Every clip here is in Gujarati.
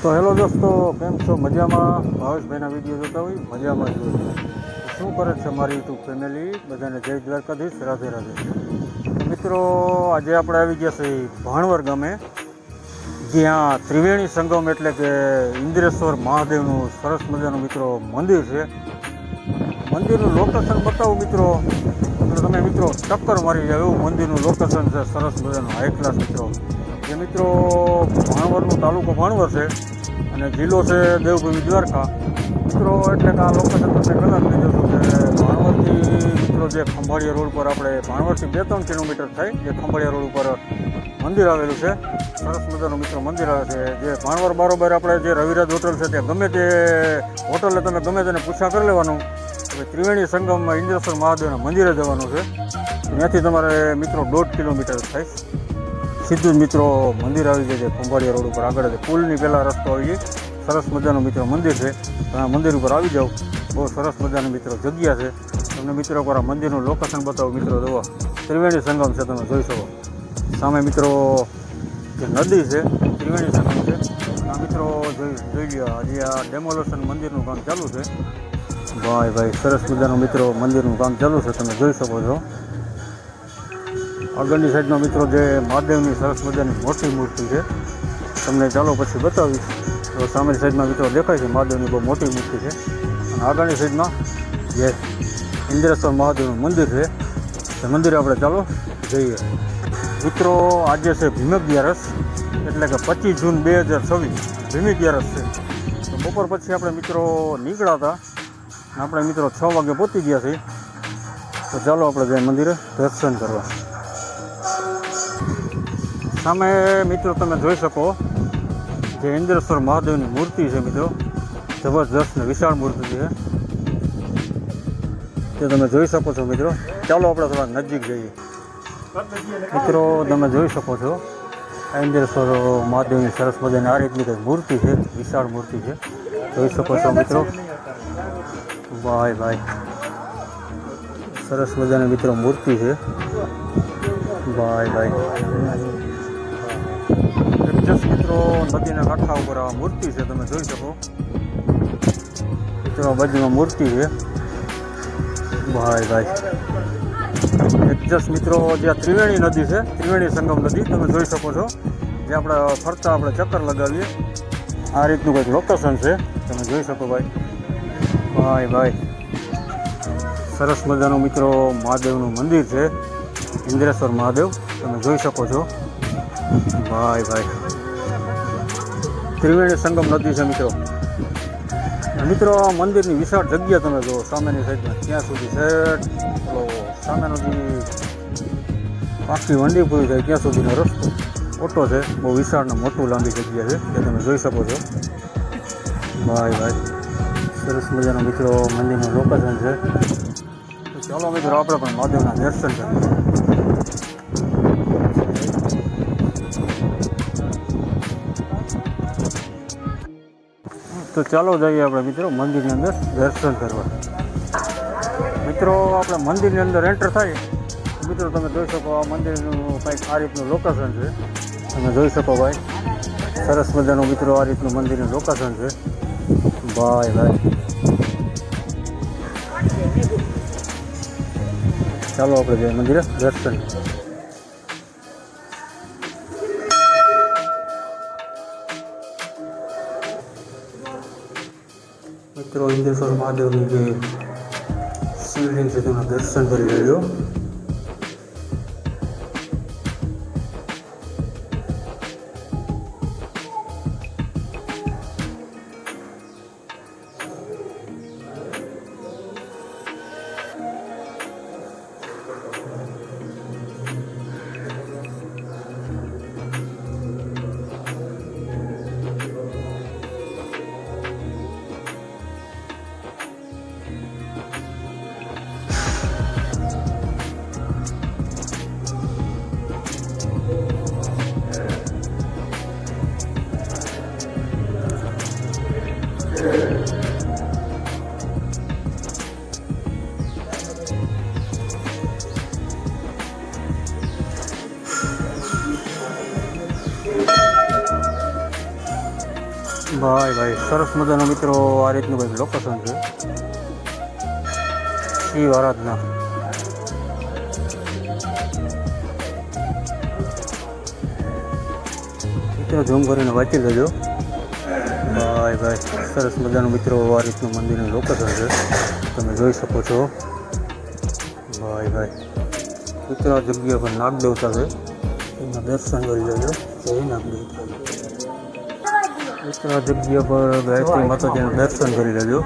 તો હેલો દોસ્તો, કેમ છો? મજામાં? ભાવેશભાઈના વિડીયો જોતા હોય મજામાં જ હોય. શું કરે છે મારી યુટ્યુબ ફેમિલી? બધાને જય દ્વારકાધીશ, રાધે રાધે. મિત્રો, આજે આપણે આવી ગયા છે ભાણવર ગામે, જ્યાં ત્રિવેણી સંગમ એટલે કે ઇન્દ્રેશ્વર મહાદેવનું સરસ મજાનું મિત્રો મંદિર છે. મંદિરનું લોકેશન બતાવું મિત્રો, એટલે તમે મિત્રો ટક્કર મારી જાય એવું મંદિરનું લોકેશન છે. સરસ મજાનું હાઈ ક્લાસ મિત્રો. જે મિત્રો ભાણવરનું તાલુકો ભાણવર છે અને જિલ્લો છે દેવભૂમિ દ્વારકા. મિત્રો એટલે કે આ લોકેશન તમને કદાચ લઈ જશો કે ભાણવરથી મિત્રો જે ખંભાળિયા રોડ પર આપણે ભાણવરથી 2-3 કિલોમીટર થાય જે ખંભાળિયા રોડ ઉપર મંદિર આવેલું છે. સરસ મજાનું મિત્રો મંદિર આવે છે. જે ભાણવર બારોબાર આપણે જે રવિરાજ હોટલ છે ત્યાં ગમે તે હોટલે તમે ગમે તેને પૂછા કરી લેવાનું કે ત્રિવેણી સંગમમાં ઇન્દ્રેશ્વર મહાદેવના મંદિરે જવાનું છે. ત્યાંથી તમારે મિત્રો 1.5 કિલોમીટર થાય. સીધું જ મિત્રો મંદિર આવી જાય છે ખંભાળિયા રોડ ઉપર. આગળ પુલની પહેલાં રસ્તો આવી જાય. સરસ મજાનું મિત્રો મંદિર છે. તમે મંદિર ઉપર આવી જાઓ. બહુ સરસ મજાની મિત્રો જગ્યા છે. તમને મિત્રો પર આ મંદિરનું લોકેશન બતાવો મિત્રો. જુઓ, ત્રિવેણી સંગમ છે, તમે જોઈ શકો. સામે મિત્રો જે નદી છે ત્રિવેણી સંગમ છે. આ મિત્રો જોઈ લો, હજી આ ડેમોલેશન મંદિરનું કામ ચાલુ છે. ભાઈ સરસ મજાનું મિત્રો મંદિરનું કામ ચાલુ છે, તમે જોઈ શકો છો. આગળની સાઈડમાં મિત્રો જે મહાદેવની સરસ મજાની મોટી મૂર્તિ છે, તમને ચાલો પછી બતાવીશ. તો સામેની સાઈડમાં મિત્રો દેખાય છે મહાદેવની બહુ મોટી મૂર્તિ છે. અને આગળની સાઈડમાં જે ઇન્દ્રેશ્વર મહાદેવનું મંદિર છે તે મંદિરે આપણે ચાલો જઈએ. મિત્રો આજે છે ભીમ અગિયારસ, એટલે કે 25 જૂન 2026 ભીમ અગિયારસ છે. તો બપોર પછી આપણે મિત્રો નીકળ્યા હતા. આપણે મિત્રો 6 વાગે પહોંચી ગયા છીએ. તો ચાલો આપણે જઈએ મંદિરે દર્શન કરવા. સામે મિત્રો તમે જોઈ શકો જે ઇન્દ્રેશ્વર મહાદેવની મૂર્તિ છે મિત્રો, જબરજસ્ત ને વિશાળ મૂર્તિ છે તે તમે જોઈ શકો છો મિત્રો. ચાલો આપણે થોડા નજીક જઈએ. મિત્રો તમે જોઈ શકો છો આ ઇન્દ્રેશ્વર મહાદેવની સરસ મજાની આ રીતની કંઈક મૂર્તિ છે, વિશાળ મૂર્તિ છે, જોઈ શકો છો મિત્રો. ભાઈ સરસ મજાની મિત્રો મૂર્તિ છે. ભાઈ જસ્ટ મિત્રો નદીના કાંઠા ઉપર આ મૂર્તિ છે, તમે જોઈ શકો મિત્રો. બાજુમાં મૂર્તિ છે. ભાઈ જસ્ટ મિત્રો જે ત્રિવેણી નદી છે, ત્રિવેણી સંગમ નદી તમે જોઈ શકો છો. જે આપણે ફરતા આપણે ચક્કર લગાવીએ આ રીતનું કંઈક લોકેશન છે, તમે જોઈ શકો. ભાઈ સરસ મજાનું મિત્રો મહાદેવનું મંદિર છે, ઇન્દ્રેશ્વર મહાદેવ, તમે જોઈ શકો છો. ભાઈ ત્રિવેણી સંગમ નદી છે મિત્રો. મિત્રો આ મંદિરની વિશાળ જગ્યા તમે જુઓ. સામેની સાઈડમાં ત્યાં સુધી સેટ સામેનો જે આખી વંડી પૂરી થાય ત્યાં સુધીનો રસ્તો ઓટો છે. બહુ વિશાળ ને મોટું લાંબી જગ્યા છે જે તમે જોઈ શકો છો. ભાઈ સરસ મજાનો મિત્રો મંદિરનું લોકેશન છે. તો ચાલો મિત્રો આપણે પણ મહાદેવના દર્શન કરીએ. તો ચાલો જઈએ આપણે મિત્રો મંદિરની અંદર દર્શન કરવા. મિત્રો આપણે મંદિરની અંદર એન્ટર થાય મિત્રો તમે જોઈ શકો આ મંદિરનું કંઈક આ રીતનું લોકેશન છે, તમે જોઈ શકો. ભાઈ સરસ મજાનું મિત્રો આ રીતનું મંદિરનું લોકેશન છે. ભાઈ ચાલો આપણે જઈએ મંદિરે દર્શન. મિત્રો ઇન્દ્રેશ્વર મહાદેવની જે શિવલિંગ છે તેના દર્શન કરી લેજો. ભાઈ સરસ મજાનો મિત્રો આ રીતનું કંઈક લોકેશન છે શિવ આરાધના. મિત્રો ઝૂમ કરીને વાંચી લેજો. ભાઈ સરસ મજાનું મિત્રો આ રીતનું મંદિરનું લોકેશન છે, તમે જોઈ શકો છો. ભાઈ મિત્રો આ જગ્યા પર નાગદેવતા છે, એના દર્શન કરી લેજો. જય નાગદેવતા. મિત્રો આ જગ્યા પર ગાયત્રી માતાજીના દર્શન કરી લેજો.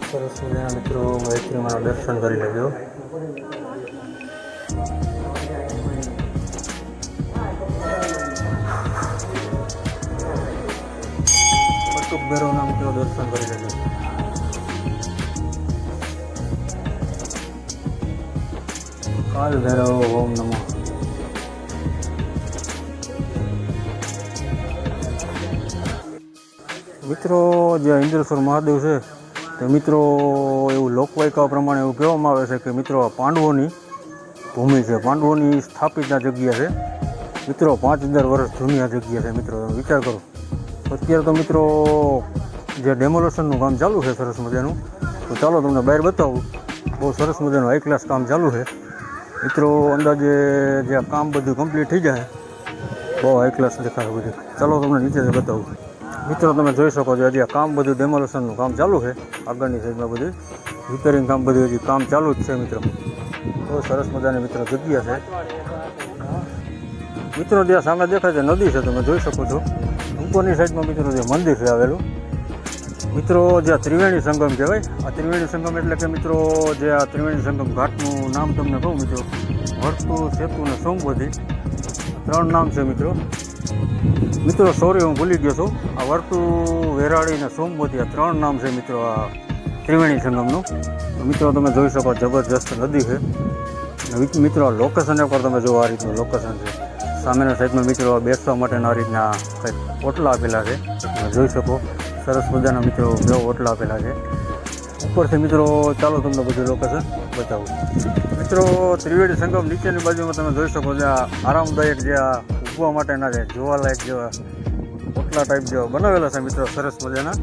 સરસ મજાના મિત્રો ગાયત્રી માના દર્શન કરી લેજો. ભૈરવના મિત્રો દર્શન કરી લેજો. કાલ ભૈરવ ઓમ નમઃ. મિત્રો જે ઇન્દ્રેશ્વર મહાદેવ છે તે મિત્રો એવું લોકવાયકા પ્રમાણે એવું કહેવામાં આવે છે કે મિત્રો પાંડવોની ભૂમિ છે, પાંડવોની સ્થાપિત આ જગ્યા છે. મિત્રો 5000 વર્ષ જૂની આ જગ્યા છે. મિત્રો તમે વિચાર કરો. અત્યારે તો મિત્રો જે ડેમોલેશનનું કામ ચાલુ છે સરસ મજાનું, તો ચાલો તમને બહાર બતાવું. બહુ સરસ મજાનું હાઈ ક્લાસ કામ ચાલુ છે મિત્રો. અંદાજે જે આ કામ બધું કમ્પ્લીટ થઈ જાય બહુ હાઈ ક્લાસ દેખાય બધું. ચાલો તમને નીચે બતાવું. મિત્રો તમે જોઈ શકો છો હજી આ કામ બધું ડેમોલેશનનું કામ ચાલુ છે. આગળની સાઈડમાં બધું રિપેરિંગ કામ બધું હજી કામ ચાલુ જ છે મિત્રો. બહુ સરસ મજાની મિત્રો જગ્યા છે. મિત્રો જ્યાં સામે દેખાય છે નદી છે, તમે જોઈ શકો છો. ઉપરની સાઈડમાં મિત્રો જે મંદિર છે આવેલું. મિત્રો જે ત્રિવેણી સંગમ કહેવાય. આ ત્રિવેણી સંગમ એટલે કે મિત્રો જે આ ત્રિવેણી સંગમ ઘાટનું નામ તમને કહું મિત્રો, વર્તુ, સેતુ અને સોમવતી 3 નામ છે મિત્રો. મિત્રો સોરી હું ભૂલી ગયો છું. આ વર્તુ, વેરાળી અને સોમવતી આ 3 નામ છે મિત્રો આ ત્રિવેણી સંગમનું. મિત્રો તમે જોઈ શકો જબરજસ્ત નદી છે. મિત્રો લોકેશન એકવાર તમે જો આ રીતનું લોકેશન છે. સામેના સાઈડમાં મિત્રો બેસવા માટેના આ રીતના કંઈક ઓટલા આપેલા છે, તમે જોઈ શકો. સરસ મજાના મિત્રો 2 ઓટલા આપેલા છે ઉપરથી. મિત્રો ચાલો તમને બધું લોકેશન બતાવું. મિત્રો ત્રિવેણી સંગમ નીચેની બાજુમાં તમે જોઈ શકો છો આરામદાયક જે આ ઊભવા માટેના છે જોવાલાયક જેવા ઓટલા ટાઈપ જેવા બનાવેલા છે મિત્રો સરસ મજાના.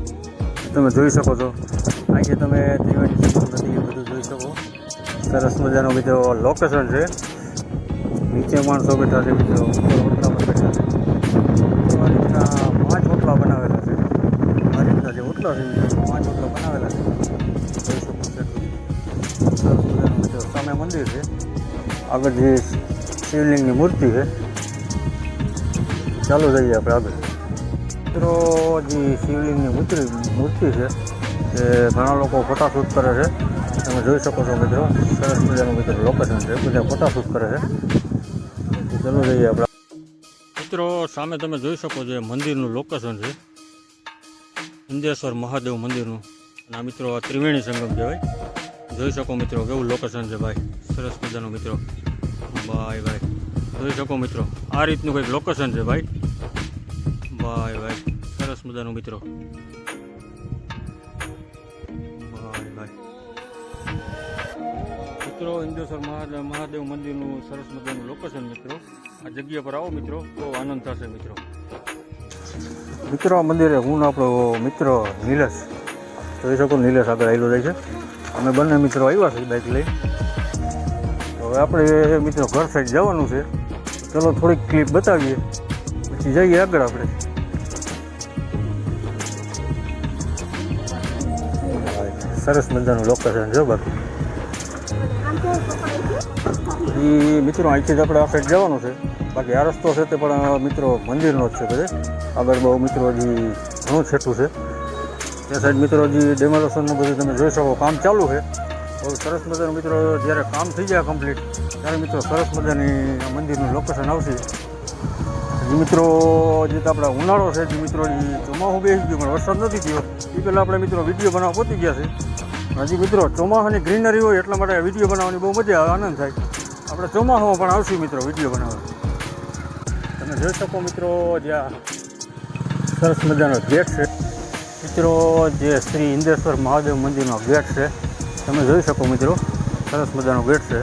તમે જોઈ શકો છો. અહીંથી તમે ત્રિવેણી સંગમ નદી બધું જોઈ શકો. સરસ મજાનું મિત્રો લોકેશન છે. નીચે માણસો બેઠા છે મિત્રો, ઉપર ઓટલા પર બેઠા છે. આ રીતના 5 ઓટલા બનાવેલા છે. આ રીતના જે ઓટલા છે મિત્રો 5 ઓટલા બનાવેલા છે, જોઈ શકો છો. સરસ મજાનું મિત્રો સામે મંદિર છે, આગળ જે શિવલિંગની મૂર્તિ છે. ચાલો જઈએ આપણે આગળ. મિત્રો જે શિવલિંગની મૂર્તિ છે એ ઘણા લોકો ફોટાશૂટ કરે છે, તમે જોઈ શકો છો મિત્રો. સરસ મજાનું મિત્રો લોકેશન છે, બધા ફોટાશૂટ કરે છે. ચાલો જઈએ આપણે. મિત્રો સામે તમે જોઈ શકો છો મંદિરનું લોકેશન છે, ઇન્દ્રેશ્વર મહાદેવ મંદિરનું. અને આ મિત્રો આ ત્રિવેણી સંગમ કહેવાય. જોઈ શકો મિત્રો કેવું લોકેશન છે ભાઈ, સરસ મજાનું મિત્રો. ભાઈ જોઈ શકો મિત્રો આ રીતનું કંઈક લોકેશન છે ભાઈ. ભાઈ સરસ મજાનું મિત્રો. મિત્રો ઇન્દ્રેશ્વર મહાદેવ મંદિરનું સરસ મજાનું લોકેશન મિત્રો. આ જગ્યા પર આવો મિત્રો તો આનંદ થશે મિત્રો. મિત્રો આ મંદિરે હું આપણો મિત્ર નિલેશ જોઈ શકો. નિલેશ આગળ આવેલો જાય છે. અમે બંને મિત્રો આવ્યા છે બાઇક લઈ. તો હવે આપણે મિત્રો ઘર સાઈડ જવાનું છે. ચલો થોડીક ક્લિપ બતાવીએ પછી જઈએ આગળ આપણે. સરસ મજાનું લોકેશન છે બાકી. એ મિત્રો અહીંથી જ આપણે આ સાઈડ જવાનું છે. બાકી આ રસ્તો છે તે પણ મિત્રો મંદિરનો જ છે બધે. આગળ બહુ મિત્રો હજી ઘણું છેટું છે. એ સાઈડ મિત્રો હજી ડેમોલેશનનું બધું તમે જોઈ શકો કામ ચાલુ છે. બહુ સરસ મજાનું મિત્રો જ્યારે કામ થઈ જાય કમ્પ્લીટ ત્યારે મિત્રો સરસ મજાની મંદિરનું લોકેશન આવશે. હજી મિત્રો જે આપણે ઉનાળો છે જે મિત્રો ચોમાસું બેસી ગયું પણ વરસાદ નથી થયો એ પહેલાં આપણે મિત્રો વિડીયો બનાવવા પહોંચી ગયા છે. હજી મિત્રો ચોમાસાની ગ્રીનરી હોય એટલા માટે વિડીયો બનાવવાની બહુ મજા આવે, આનંદ થાય. આપણે ચોમાસામાં પણ આવશું મિત્રો વિડીયો બનાવવા. તમે જોઈ શકો મિત્રો જ્યાં સરસ મજાનો ગેટ છે મિત્રો, જે શ્રી ઇન્દ્રેશ્વર મહાદેવ મંદિરનો ગેટ છે. તમે જોઈ શકો મિત્રો સરસ મજાનો ગેટ છે.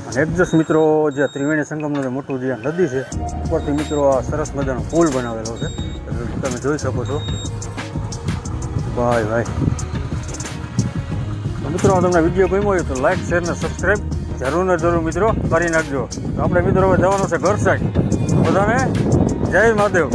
અને એક્ઝેક્ટ મિત્રો જે ત્રિવેણી સંગમનું જે મોટું જે નદી છે ઉપરથી મિત્રો આ સરસ મજાનો પુલ બનાવેલો છે, તમે જોઈ શકો છો. ભાઈ તો મિત્રો તમને વિડીયો ગમ્યો હોય તો લાઈક શેર ને સબસ્ક્રાઈબ જરૂર ને જરૂર મિત્રો કરી નાખજો. તો આપણે મિત્રો હવે જવાનું છે ઘર સાઈડ. બધાને જય મહાદેવ.